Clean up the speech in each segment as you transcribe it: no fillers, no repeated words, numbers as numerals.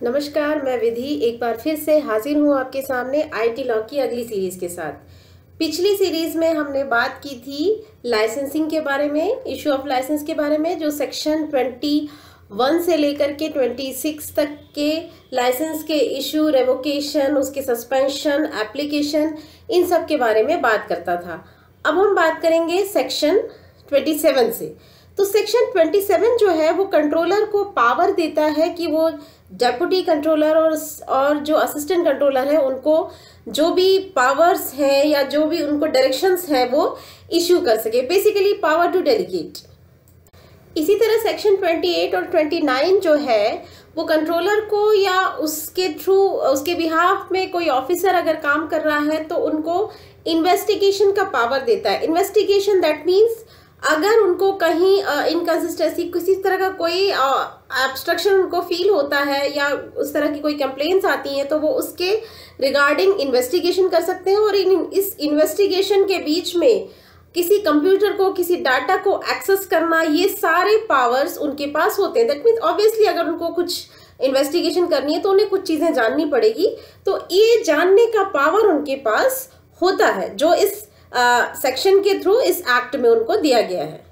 नमस्कार, मैं विधि एक बार फिर से हाजिर हूँ आपके सामने आईटी लॉ की अगली सीरीज के साथ। पिछली सीरीज में हमने बात की थी लाइसेंसिंग के बारे में, इशू ऑफ लाइसेंस के बारे में, जो सेक्शन 21 से लेकर के 26 तक के लाइसेंस के इशू, रेवोकेशन, उसके सस्पेंशन, एप्लीकेशन, इन सब के बारे में बात करता था। अब हम बात करेंगे सेक्शन 27 से। तो सेक्शन 27 जो है वो कंट्रोलर को पावर देता है कि वो डेप्यूटी कंट्रोलर और जो असिस्टेंट कंट्रोलर है उनको जो भी पावर्स हैं या जो भी उनको डायरेक्शंस हैं वो इश्यू कर सके, बेसिकली पावर टू डेलीगेट। इसी तरह सेक्शन 28 और 29 जो है वो कंट्रोलर को या उसके थ्रू, उसके बिहाफ में कोई ऑफिसर अगर काम कर रहा है तो उनको इन्वेस्टिगेशन का पावर देता है। इन्वेस्टिगेशन दैट मीन्स अगर उनको कहीं इनकंसिस्टेंसी, किसी तरह का कोई एब्स्ट्रक्शन उनको फील होता है या उस तरह की कोई कंप्लेंट्स आती हैं तो वो उसके रिगार्डिंग इन्वेस्टिगेशन कर सकते हैं। और इस इन्वेस्टिगेशन के बीच में किसी कंप्यूटर को, किसी डाटा को एक्सेस करना, ये सारे पावर्स उनके पास होते हैं। दैट मीन्स ऑब्वियसली अगर उनको कुछ इन्वेस्टिगेशन करनी है तो उन्हें कुछ चीज़ें जाननी पड़ेगी, तो ये जानने का पावर उनके पास होता है जो इस सेक्शन के थ्रू इस एक्ट में उनको दिया गया है।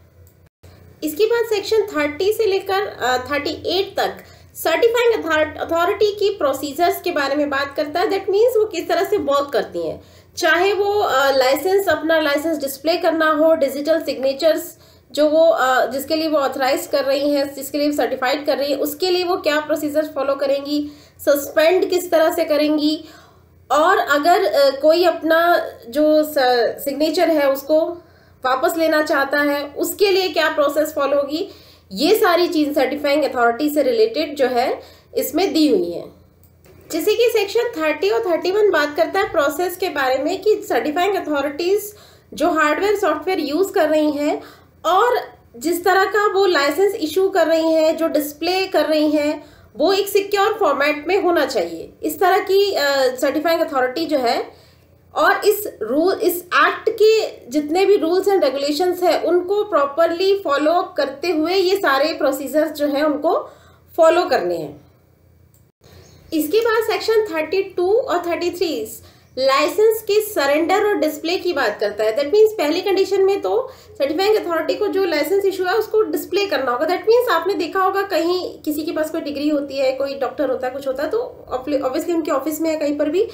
इसके बाद सेक्शन 30 से लेकर 38 तक सर्टिफाइंग अथॉरिटी की प्रोसीजर्स के बारे में बात करता है। दैट मीन्स वो किस तरह से वर्क करती हैं, चाहे वो अपना लाइसेंस डिस्प्ले करना हो, डिजिटल सिग्नेचर्स जो वो जिसके लिए वो ऑथराइज कर रही हैं, जिसके लिए सर्टिफाइड कर रही है, उसके लिए वो क्या प्रोसीजर्स फॉलो करेंगी, सस्पेंड किस तरह से करेंगी, और अगर कोई अपना जो सिग्नेचर है उसको वापस लेना चाहता है उसके लिए क्या प्रोसेस फॉलो होगी, ये सारी चीज़ सर्टिफाइंग अथॉरिटी से रिलेटेड जो है इसमें दी हुई है। जैसे कि सेक्शन 30 और 31 बात करता है प्रोसेस के बारे में कि सर्टिफाइंग अथॉरिटीज़ जो हार्डवेयर सॉफ्टवेयर यूज़ कर रही हैं और जिस तरह का वो लाइसेंस इशू कर रही हैं, जो डिस्प्ले कर रही हैं, वो एक सिक्योर फॉर्मेट में होना चाहिए। इस तरह की सर्टिफाइंग अथॉरिटी जो है, और इस एक्ट के जितने भी रूल्स एंड रेगुलेशंस हैं उनको प्रॉपरली फॉलो अप करते हुए ये सारे प्रोसीजर्स जो हैं उनको फॉलो करने हैं। इसके बाद सेक्शन 32 और 33 लाइसेंस के सरेंडर और डिस्प्ले की बात करता है। दैट मीन्स पहली कंडीशन में तो सर्टिफाइंग अथॉरिटी को जो लाइसेंस इशू है उसको डिस्प्ले करना होगा। दैट मीन्स आपने देखा होगा कहीं किसी के पास कोई डिग्री होती है, कोई डॉक्टर होता है, कुछ होता है, तो ऑब्वियसली उनके ऑफिस में या कहीं पर भी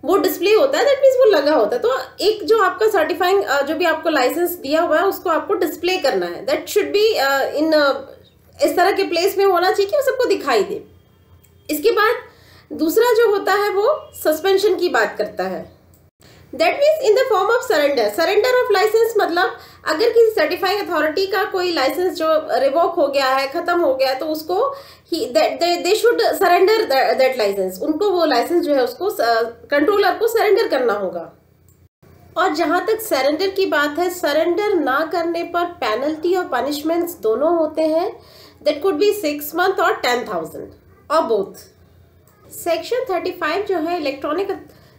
वो डिस्प्ले होता है। दैट मीन्स वो लगा होता है। तो एक जो आपका सर्टिफाइंग जो भी आपको लाइसेंस दिया हुआ है उसको आपको डिस्प्ले करना है। दैट शुड बी इन इस तरह के प्लेस में होना चाहिए कि वो सबको दिखाई दे। इसके बाद दूसरा जो होता है वो सस्पेंशन की बात करता है। That means in the form of surrender of licence, मतलब अगर किसी सर्टिफाइंग अथॉरिटी का कोई लाइसेंस जो रिवोक हो गया है, खत्म हो गया है, तो उसको they should surrender that licence. उनको वो लाइसेंस जो है उसको कंट्रोलर को सरेंडर करना होगा। और जहाँ तक सरेंडर की बात है, सरेंडर ना करने पर पेनल्टी और पनिशमेंट्स दोनों होते हैं। दैट कुड बी 6 मंथ और 10,000 और बोथ। सेक्शन 35 जो है इलेक्ट्रॉनिक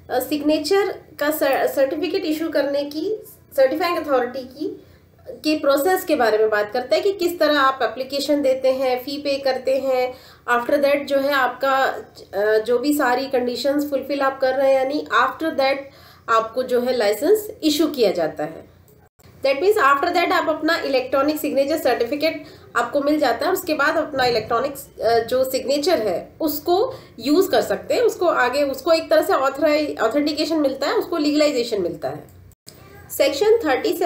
सिग्नेचर का सर्टिफिकेट इशू करने की सर्टिफाइंग अथॉरिटी के प्रोसेस के बारे में बात करता है कि किस तरह आप एप्लीकेशन देते हैं, फ़ी पे करते हैं, आफ्टर दैट जो है आपका जो भी सारी कंडीशंस फुलफिल आप कर रहे हैं, यानी आफ्टर दैट आपको जो है लाइसेंस इशू किया जाता है। दैट मीन्स आफ्टर दैट आप अपना इलेक्ट्रॉनिक सिग्नेचर सर्टिफिकेट आपको मिल जाता है। उसके बाद अपना इलेक्ट्रॉनिक जो सिग्नेचर है उसको यूज़ कर सकते हैं, उसको आगे उसको एक तरह से ऑथेंटिकेशन मिलता है, उसको लीगलाइजेशन मिलता है। सेक्शन 36,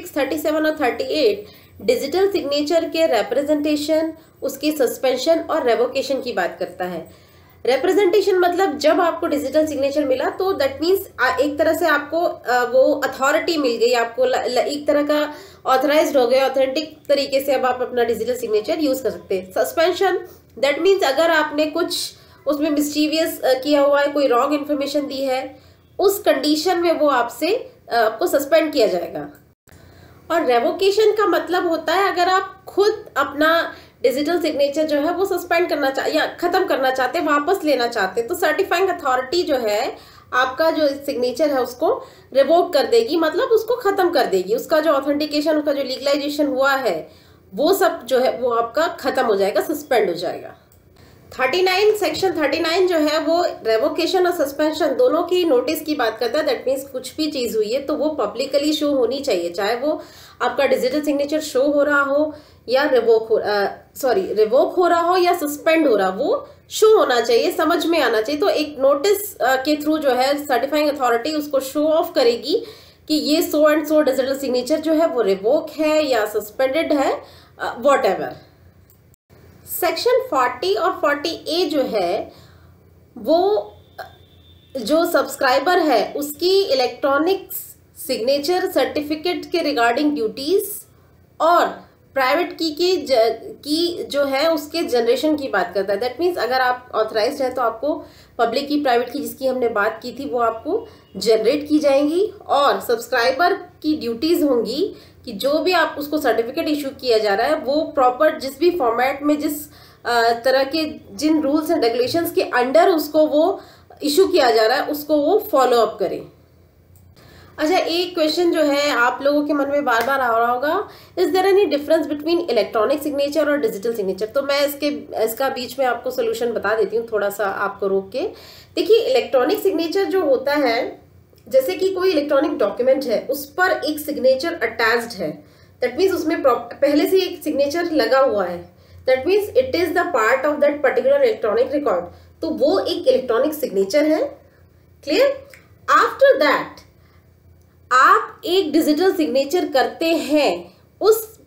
37 और 38 डिजिटल सिग्नेचर के रिप्रेजेंटेशन, उसकी सस्पेंशन और रेवोकेशन की बात करता है। रिप्रेजेंटेशन मतलब जब आपको डिजिटल सिग्नेचर मिला तो दैट मीन्स एक तरह से आपको वो अथॉरिटी मिल गई, आपको एक तरह का ऑथराइज्ड हो गए, ऑथेंटिक तरीके से अब आप अपना डिजिटल सिग्नेचर यूज़ कर सकते हैं। सस्पेंशन दैट मीन्स अगर आपने कुछ उसमें मिस्टीवियस किया हुआ है, कोई रॉन्ग इन्फॉर्मेशन दी है, उस कंडीशन में वो आपको सस्पेंड किया जाएगा। और रेवोकेशन का मतलब होता है अगर आप खुद अपना डिजिटल सिग्नेचर जो है वो सस्पेंड करना या खत्म करना चाहते, वापस लेना चाहते, तो सर्टिफाइंग अथॉरिटी जो है आपका जो सिग्नेचर है उसको रिवोक कर देगी, मतलब उसको खत्म कर देगी। उसका जो ऑथेंटिकेशन, उसका जो लीगलाइजेशन हुआ है वो सब जो है वो आपका खत्म हो जाएगा, सस्पेंड हो जाएगा। 39 सेक्शन 39 जो है वो रेवोकेशन और सस्पेंशन दोनों की नोटिस की बात करता है। दैट मीन्स कुछ भी चीज हुई है तो वो पब्लिकली शो होनी चाहिए, चाहे वो आपका डिजिटल सिग्नेचर शो हो रहा हो या रिवोक हो रहा हो या सस्पेंड हो रहा, वो शो होना चाहिए, समझ में आना चाहिए। तो एक नोटिस के थ्रू जो है सर्टिफाइंग अथॉरिटी उसको शो ऑफ करेगी कि ये so and so digital signature जो है वो रिवोक है या सस्पेंडेड है, वॉट एवर। सेक्शन 40 और 40A जो है वो जो सब्सक्राइबर है उसकी इलेक्ट्रॉनिक सिग्नेचर सर्टिफिकेट के रिगार्डिंग ड्यूटीज और प्राइवेट की जो है उसके जनरेशन की बात करता है। दैट मीन्स अगर आप ऑथराइज्ड हैं तो आपको पब्लिक की, प्राइवेट की जिसकी हमने बात की थी वो आपको जनरेट की जाएंगी, और सब्सक्राइबर की ड्यूटीज होंगी कि जो भी आप उसको सर्टिफिकेट इशू किया जा रहा है वो प्रॉपर जिस भी फॉर्मेट में जिस तरह के जिन रूल्स एंड रेगुलेशंस के अंडर उसको वो इशू किया जा रहा है उसको वो फॉलो अप करें। अच्छा, एक क्वेश्चन जो है आप लोगों के मन में बार बार आ रहा होगा, is there any difference between electronic signature और डिजिटल सिग्नेचर? तो मैं इसका बीच में आपको सोल्यूशन बता देती हूँ, थोड़ा सा आपको रोक के। देखिए, इलेक्ट्रॉनिक सिग्नेचर जो होता है, जैसे कि कोई इलेक्ट्रॉनिक डॉक्यूमेंट है उस पर एक सिग्नेचर अटैच्ड है, दैट मीन्स उसमें पहले से एक सिग्नेचर लगा हुआ है, that means it is the part of that particular electronic record, तो वो एक इलेक्ट्रॉनिक सिग्नेचर है। क्लियर? आफ्टर दैट आप एक डिजिटल सिग्नेचर करते हैं, उस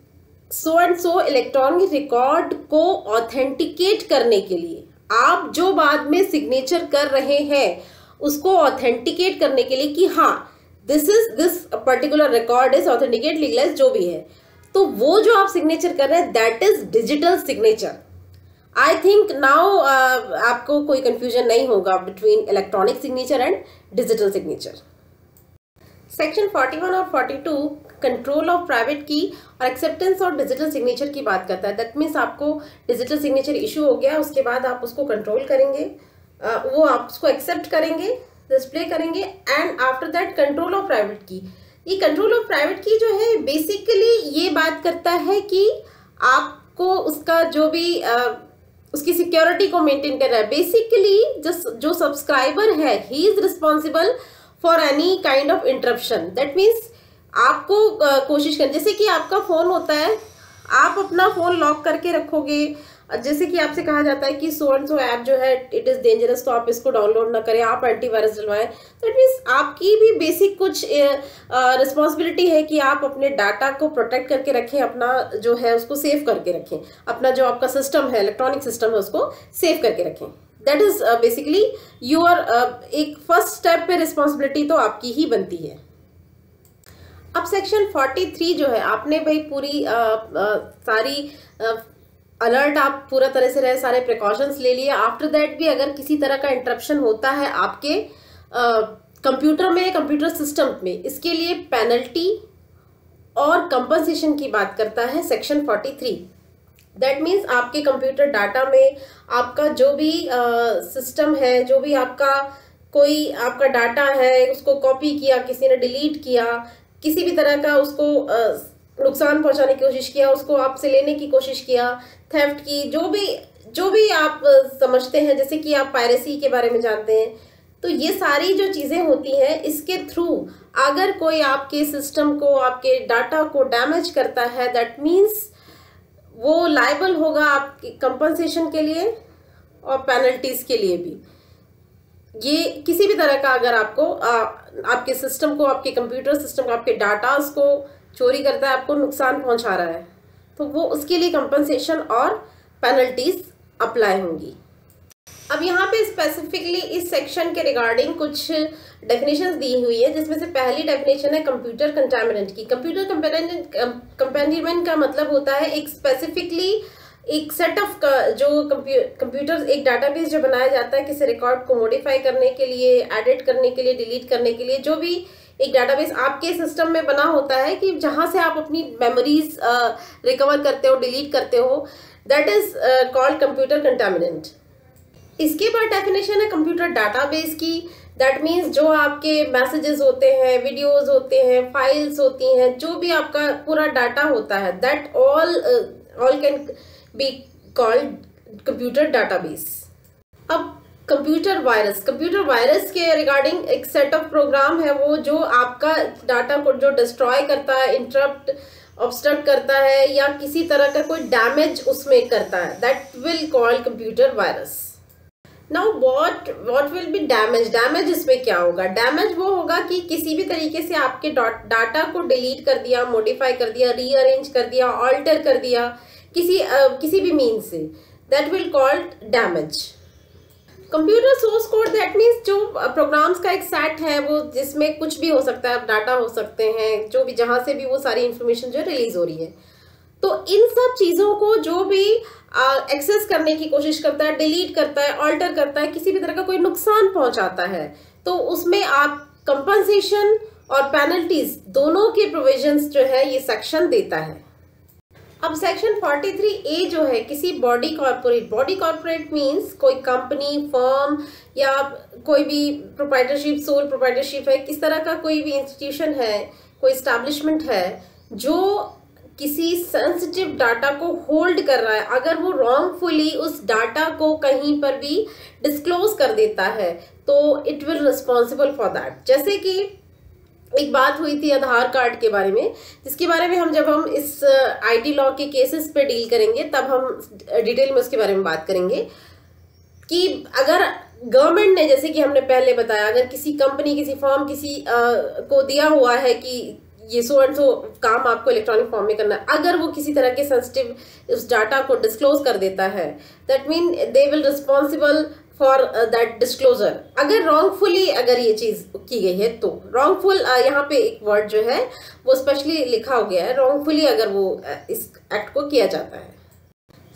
so and so electronic record को ऑथेंटिकेट करने के लिए, आप जो बाद में सिग्नेचर कर रहे हैं उसको ऑथेंटिकेट करने के लिए कि हाँ this particular record is authenticate, legalise, जो भी है, तो वो जो आप सिग्नेचर कर रहे हैं that is digital signature. I think now आपको कोई कंफ्यूजन नहीं होगा between electronic signature and digital signature. Section 41 और 42 कंट्रोल ऑफ प्राइवेट की और एक्सेप्टेंस और डिजिटल सिग्नेचर की बात करता है। दैट मीन्स आपको डिजिटल सिग्नेचर इशू हो गया, उसके बाद आप उसको कंट्रोल करेंगे, वो आप उसको एक्सेप्ट करेंगे, डिस्प्ले करेंगे, and after that control of private की। ये कंट्रोल ऑफ प्राइवेट की जो है बेसिकली ये बात करता है कि आपको उसका जो भी उसकी सिक्योरिटी को मेंटेन कर रहा है। बेसिकली जो सब्सक्राइबर है he is responsible for any kind of interruption. That means आपको कोशिश करनी, जैसे कि आपका फ़ोन होता है, आप अपना फ़ोन लॉक करके रखोगे, जैसे कि आपसे कहा जाता है कि सो एंड सो ऐप जो है इट इज़ डेंजरस, तो आप इसको डाउनलोड ना करें, आप एंटीवायरस डलवाएं। दैट मीन्स आपकी भी बेसिक कुछ रिस्पॉन्सिबिलिटी है कि आप अपने डाटा को प्रोटेक्ट करके रखें, अपना जो है उसको सेव करके रखें, अपना जो आपका सिस्टम है, इलेक्ट्रॉनिक सिस्टम है, उसको सेव करके रखें। दैट इज बेसिकली यूर एक फर्स्ट स्टेप पे रिस्पॉन्सिबिलिटी तो आपकी ही बनती है। अब सेक्शन 43 जो है, आपने भाई पूरी सारी अलर्ट आप पूरा तरह से रहे, सारे प्रिकॉशंस ले लिए। आफ्टर दैट भी अगर किसी तरह का इंटरप्शन होता है आपके कंप्यूटर में, कंप्यूटर सिस्टम में, इसके लिए पेनल्टी और कंपनसेशन की बात करता है सेक्शन 43। दैट मीन्स आपके कंप्यूटर डाटा में आपका जो भी सिस्टम है, जो भी आपका कोई आपका डाटा है, उसको कॉपी किया, किसी ने डिलीट किया, किसी भी तरह का उसको नुकसान पहुंचाने की कोशिश किया, उसको आपसे लेने की कोशिश किया, थेफ्ट की, जो भी आप समझते हैं, जैसे कि आप पायरेसी के बारे में जानते हैं, तो ये सारी जो चीज़ें होती हैं इसके थ्रू अगर कोई आपके सिस्टम को, आपके डाटा को डैमेज करता है, दैट मीन्स वो लायबल होगा आपकी कंपनसेशन के लिए और पेनल्टीज के लिए भी। ये किसी भी तरह का अगर आपको आपके सिस्टम को, आपके कंप्यूटर सिस्टम को, आपके डाटास को चोरी करता है, आपको नुकसान पहुंचा रहा है, तो वो उसके लिए कंपनसेशन और पेनल्टीज अप्लाई होंगी। अब यहाँ पे स्पेसिफिकली इस सेक्शन के रिगार्डिंग कुछ डेफिनेशंस दी हुई है, जिसमें से पहली डेफिनेशन है कंप्यूटर कंटामिनेंट की। कंप्यूटर कंटामिनेंट का मतलब होता है एक स्पेसिफिकली एक सेट ऑफ जो कंप्यूटर, एक डाटाबेस जो बनाया जाता है किसी रिकॉर्ड को मॉडिफाई करने के लिए, एडिट करने के लिए, डिलीट करने के लिए, जो भी एक डाटाबेस आपके सिस्टम में बना होता है कि जहां से आप अपनी मेमोरीज रिकवर करते हो, डिलीट करते हो, that is called computer contaminant. इसके बाद डेफिनेशन है कंप्यूटर डाटाबेस की। दैट मीन्स जो आपके मैसेजेस होते हैं, वीडियोस होते हैं, फाइल्स होती हैं, जो भी आपका पूरा डाटा होता है, that all can be called computer database. अब कंप्यूटर वायरस के रिगार्डिंग एक सेट ऑफ प्रोग्राम है वो जो आपका डाटा को जो डिस्ट्रॉय करता है, इंटरप्ट ऑब्स्ट्रक्ट करता है या किसी तरह का कोई डैमेज उसमें करता है, that will call computer virus. Now what will be damage इसमें क्या होगा? डैमेज वो होगा कि किसी भी तरीके से आपके डाटा को डिलीट कर दिया, मॉडिफाई कर दिया, रीअरेंज कर दिया, ऑल्टर कर दिया किसी भी मीन्स से, that will called damage. Computer source code that means जो प्रोग्राम्स का एक सेट है वो जिसमें कुछ भी हो सकता है, डाटा हो सकते हैं, जो भी जहां से भी वो सारी इंफॉर्मेशन जो रिलीज हो रही है, तो इन सब चीज़ों को जो भी एक्सेस करने की कोशिश करता है, डिलीट करता है, ऑल्टर करता है, किसी भी तरह का कोई नुकसान पहुंचाता है, तो उसमें आप कंपनसेशन और पेनल्टीज दोनों के प्रोविजंस जो है ये सेक्शन देता है। अब सेक्शन 43A जो है किसी बॉडी कॉर्पोरेट मीन्स कोई कंपनी, फर्म या कोई भी प्रोप्राइटरशिप, सोल प्रोप्राइटरशिप है, किस तरह का कोई भी इंस्टीट्यूशन है, कोई एस्टैब्लिशमेंट है जो किसी सेंसिटिव डाटा को होल्ड कर रहा है, अगर वो रॉन्गफुली उस डाटा को कहीं पर भी डिस्क्लोज कर देता है तो it will responsible for that. जैसे कि एक बात हुई थी आधार कार्ड के बारे में, जिसके बारे में जब हम इस आईटी लॉ के केसेस पे डील करेंगे तब हम डिटेल में उसके बारे में बात करेंगे कि अगर गवर्नमेंट ने, जैसे कि हमने पहले बताया, अगर किसी कंपनी, किसी फर्म, किसी को दिया हुआ है कि ये सो एंड सो काम आपको इलेक्ट्रॉनिक फॉर्म में करना है, अगर वो किसी तरह के सेंसिटिव उस डाटा को डिस्क्लोज कर देता है, that mean they will responsible for that disclosure. अगर रॉन्गफुली अगर ये चीज की गई है तो रॉन्गफुल, यहाँ पे एक वर्ड जो है वो स्पेशली लिखा हो गया है, रॉन्गफुली अगर वो इस एक्ट को किया जाता है।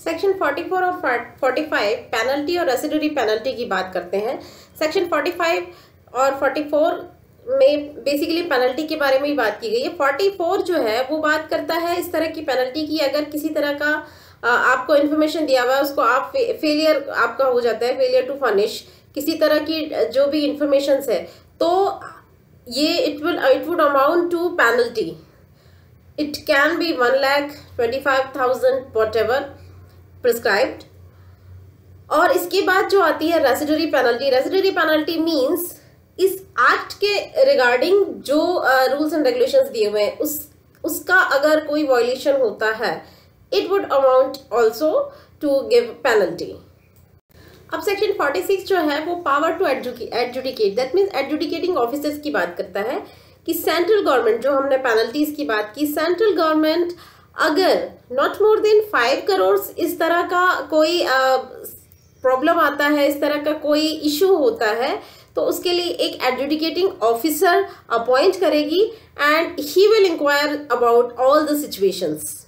सेक्शन 44 और 45 पेनल्टी और रेसिडुअरी पेनल्टी की बात करते हैं। सेक्शन 45 और 44 में बेसिकली पेनल्टी के बारे में ही बात की गई है। 44 जो है वो बात करता है इस तरह की पेनल्टी की, अगर किसी तरह का आपको इन्फॉर्मेशन दिया हुआ है, उसको आप फेलियर आपका हो जाता है, फेलियर टू फर्निश किसी तरह की जो भी इंफॉर्मेशन है, तो ये it would amount to penalty. It can be 1,25,000 whatever prescribed. और इसके बाद जो आती है रेसिडुअरी पेनल्टी मीन्स इस एक्ट के रिगार्डिंग जो रूल्स एंड रेगुलेशंस दिए हुए हैं उसका अगर कोई वायलेशन होता है, it would amount also to give penalty। अब सेक्शन 46 जो है वो power to adjudicate, that means adjudicating officers की बात करता है कि सेंट्रल गवर्नमेंट, जो हमने पेनल्टीज की बात की, सेंट्रल गवर्नमेंट अगर नॉट मोर देन 5 करोड़ इस तरह का कोई प्रॉब्लम आता है, इस तरह का कोई इशू होता है, तो उसके लिए एक एडजुडिकेटिंग ऑफिसर अपॉइंट करेगी and he will inquire about all the situations,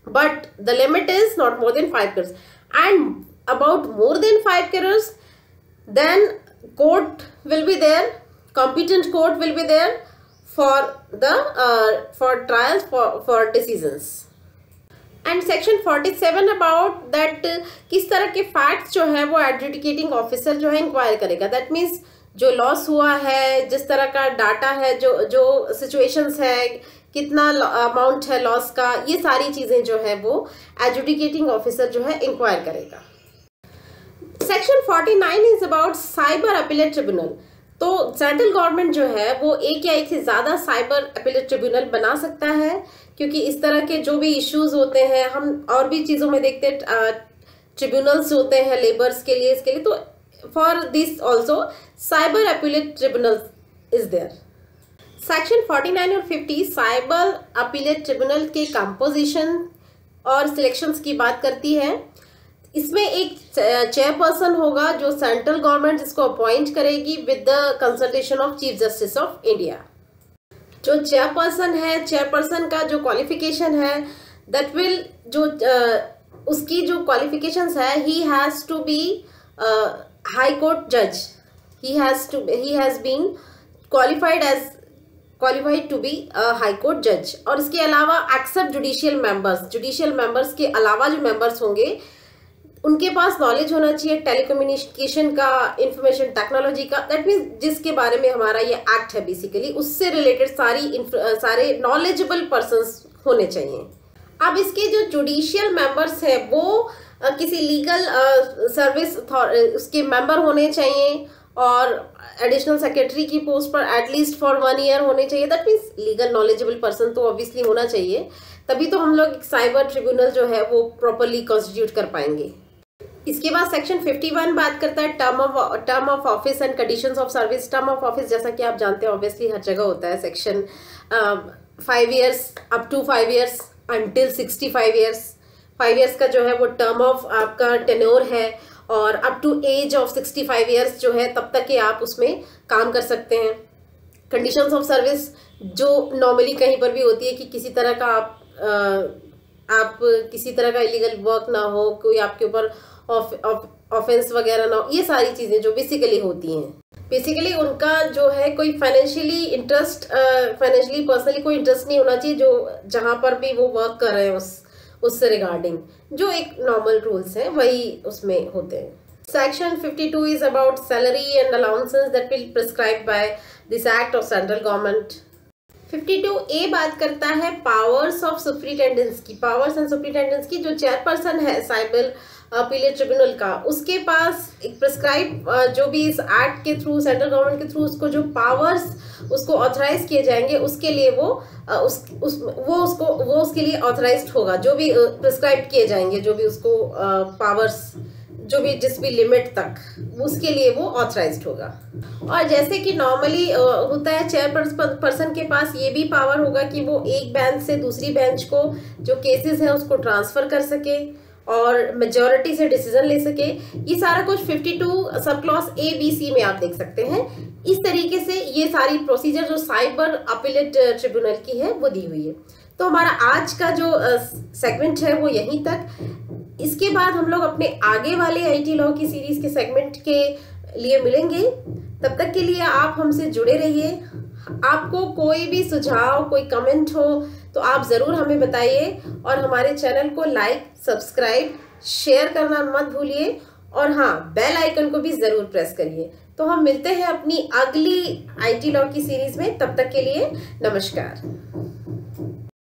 but the limit is not more than 5 crores, and about more than 5 crores then court will be there, competent court will be there for the for trials for decisions। and section 47 about that किस तरह के facts जो है वो adjudicating officer जो है inquire करेगा, that means जो लॉस हुआ है, जिस तरह का डाटा है, जो सिचुएशंस है, कितना अमाउंट है लॉस का, ये सारी चीजें जो है वो एडजुडिकेटिंग ऑफिसर जो है इंक्वायर करेगा। Section 49 is about cyber appellate tribunal. तो सेंट्रल गवर्नमेंट जो है वो एक या एक से ज्यादा साइबर अपीलेट ट्रिब्यूनल बना सकता है, क्योंकि इस तरह के जो भी इश्यूज होते हैं, हम और भी चीजों में देखते हैं ट्रिब्यूनल्स होते हैं लेबर्स के लिए, इसके लिए, तो for this also cyber appellate tribunal is there. Section 49 और 50 साइबर अपीलेट ट्रिब्यूनल के कंपोजिशन और सिलेक्शंस की बात करती है। इसमें एक चेयरपर्सन होगा जो सेंट्रल गवर्नमेंट जिसको अपॉइंट करेगी with the consultation of chief justice of India. जो चेयरपर्सन है, चेयरपर्सन का जो क्वालिफिकेशन है, दैट विल जो उसकी जो क्वालिफिकेशंस है, he has to be high court जज, he has been qualified to be a high court judge। और इसके अलावा एक्सेप्ट जुडिशियल मेंबर्स के अलावा जो मेंबर्स होंगे उनके पास नॉलेज होना चाहिए टेलीकम्युनिकेशन का, इंफॉर्मेशन टेक्नोलॉजी का, दैट मीन्स जिसके बारे में हमारा ये एक्ट है बेसिकली, उससे रिलेटेड सारे नॉलेजेबल पर्संस होने चाहिए। अब इसके जो जुडिशियल मेंबर्स हैं वो किसी लीगल सर्विस उसके मेंबर होने चाहिए और एडिशनल सेक्रेटरी की पोस्ट पर एटलीस्ट फॉर 1 ईयर होने चाहिए। That means legal knowledgeable person तो ऑब्वियसली होना चाहिए, तभी तो हम लोग साइबर ट्रिब्यूनल जो है वो प्रॉपरली कॉन्स्टिट्यूट कर पाएंगे। इसके बाद सेक्शन 51 बात करता है term of office and conditions of service. Term of office जैसा कि आप जानते हैं ऑब्वियसली हर जगह होता है। Section 5 years up to 5 years until 65 years. 5 years का जो है वो टर्म ऑफ आपका टेन्योर है, और up to age of 65 years जो है तब तक के आप उसमें काम कर सकते हैं। कंडीशंस ऑफ सर्विस जो नॉर्मली कहीं पर भी होती है कि किसी तरह का आप किसी तरह का इलीगल वर्क ना हो, कोई आपके ऊपर ऑफेंस वगैरह ना हो, ये सारी चीज़ें जो बेसिकली होती हैं। बेसिकली उनका जो है कोई फाइनेंशियली पर्सनली कोई इंटरेस्ट नहीं होना चाहिए जो जहाँ पर भी वो वर्क कर रहे हैं उससे रिगार्डिंग जो एक नॉर्मल रूल्स हैं वही उसमें होते हैं। Section 52 is about salary and allowances that will prescribe by this act of central government. 52A बात करता है पावर्स ऑफ सुप्रिटेंडेंस की। पावर्स एंड सुप्रिटेंडेंस की जो चेयरपर्सन है साइबर अपीलेट ट्रिब्यूनल का, उसके पास एक प्रिस्क्राइब जो भी इस एक्ट के थ्रू सेंट्रल गवर्नमेंट के थ्रू उसको जो पावर्स उसको ऑथराइज किए जाएंगे उसके लिए वो उसके लिए ऑथराइज्ड होगा। जो भी प्रिस्क्राइब किए जाएंगे, जो भी उसको पावर्स जो भी जिस भी लिमिट तक, उसके लिए वो ऑथराइज्ड होगा। और जैसे कि नॉर्मली होता है चेयरपर्सन के पास ये भी पावर होगा कि वो एक बेंच से दूसरी बेंच को जो केसेस हैं उसको ट्रांसफर कर सके और मेजॉरिटी से डिसीजन ले सके। ये सारा कुछ 52 sub clause A, B, C में आप देख सकते हैं। इस तरीके से ये सारी प्रोसीजर जो साइबर अपीलेट ट्रिब्यूनल की है वो दी हुई है। तो हमारा आज का जो सेगमेंट है वो यहीं तक। इसके बाद हम लोग अपने आगे वाले आईटी लॉ की सीरीज के सेगमेंट के लिए मिलेंगे। तब तक के लिए आप हमसे जुड़े रहिए। आपको कोई भी सुझाव, कोई कमेंट हो तो आप ज़रूर हमें बताइए, और हमारे चैनल को लाइक, सब्सक्राइब, शेयर करना मत भूलिए, और हाँ, बेल आइकन को भी ज़रूर प्रेस करिए। तो हम मिलते हैं अपनी अगली आईटी लॉ की सीरीज में। तब तक के लिए नमस्कार।